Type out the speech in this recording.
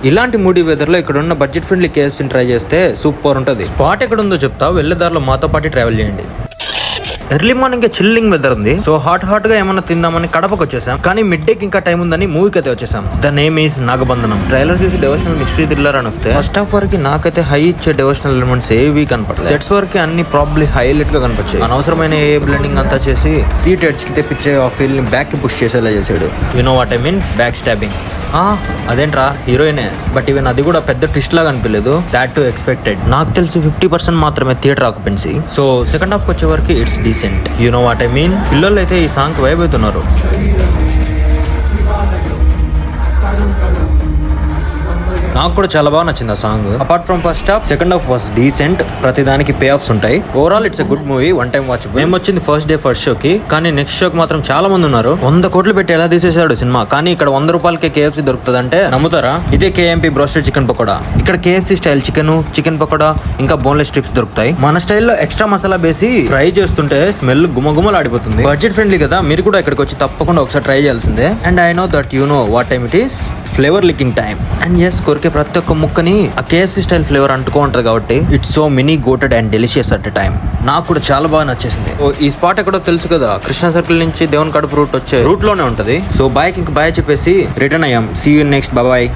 ఇలాంటి moody weather లో ఇక్కడ ఉన్న బడ్జెట్ ఫ్రెండ్లీ కేఎఫ్సీ ట్రై చేస్తే సూపర్ ఉంటది. స్పాట్ ఎక్కడ ఉందో చెప్తా, వెళ్లేదారిలో మాతో పాటు ట్రావెల్ చేయండి. ఎర్లీ మార్నింగ్ చిల్లింగ్ వెదర్ ఉంది, సో హాట్ గా ఏమన్నా తిందామని కడపకు వచ్చేసాం. కానీ మిడ్ డే కి ఇంకా టైం ఉందని మూవీకి అయితే వచ్చేసాం. The name is Nagabandhanam. Trailer చూసి డివోషనల్ మిస్టరీ థ్రిల్లర్ అని వస్తే ఫస్ట్ హాఫ్ వరకు నాకైతే హై ఇచ్చే డివోషనల్ ఎలిమెంట్స్ ఏవి కనపడలేదు. సెట్స్ వరకు అన్ని ప్రాబ్లీ హైలైట్ గా కనిపించాయి. అనవసరమైన ఏ బ్లెండింగ్ అంతా చేసి సీట్ ఎడ్జ్ కి తెప్పించే ఆ ఫీల్ ని బ్యాక్ కి పుష్ చేసేలా చేసాడు. You know what I mean, back stabbing. అదేంట్రా హీరోయినే, బట్ ఈవెన్ అది కూడా పెద్ద ట్విస్ట్ లాగా అనిపించలేదు. That to expected. నాకు తెలిసి 50% మాత్రమే theatre occupancy. So second half వచ్చే వరకు it's decent. You know what I mean. పిల్లలు అయితే ఈ సాంగ్ వైబ్ అవుతున్నారు. నాకు కూడా చాలా బాగా నచ్చింది ఆ song. Apart from first half, second half was decent. ప్రతి దానికి పే ఆఫ్స్ ఉంటాయి. Overall it's a good movie, one time watch. మేము వచ్చింది ఫస్ట్ డే ఫస్ట్ షోకి, కానీ నెక్స్ట్ షోకి మాత్రం చాలా మంది ఉన్నారు. 100 కోట్లు పెట్టి ఎలా తీసేసాడు సినిమా, కానీ ఇక్కడ 100 రూపాయలకే కేఎఫ్సీ దొరుకుతుందంటే నమ్ముతారా? ఇదే కేఎంపీ బ్రోస్టెడ్ చికెన్ పకోడా. ఇక్కడ కేఎఫ్సీ స్టైల్ చికెన్ పకోడా ఇంకా బోన్లెస్ స్ట్రిప్స్ దొరుకుతాయి. మన స్టైల్లో ఎక్స్ట్రా మసాలా వేసి ఫ్రై చేస్తుంటే స్మెల్ గుమగుమలు ఆడిపోతుంది. బడ్జెట్ ఫ్రెండ్లీ కదా, మీరు కూడా ఇక్కడికి వచ్చి తప్పకుండా ఒకసారి ట్రై చేయాల్సిందే. And I know that you know what time it is, flavour licking time. And yes, కొరికే ప్రతి ఒక్క ముక్కని ఆ కేఎఫ్సీ స్టైల్ ఫ్లేవర్ అంటుకో ఉంటది కాబట్టి it's so mini coated and delicious at a time. నాకు కూడా చాలా బాగా నచ్చేసింది. ఈ స్పాట్ ఎక్కడో తెలుసు కదా, కృష్ణా సర్కిల్ నుంచి దేవుని కడుపు రూట్ వచ్చే రూట్ లోనే ఉంటది. సో బాయ్కి ఇంక బాయ్ చెప్పేసి రిటర్న్ అయ్యాం. See you next, bye.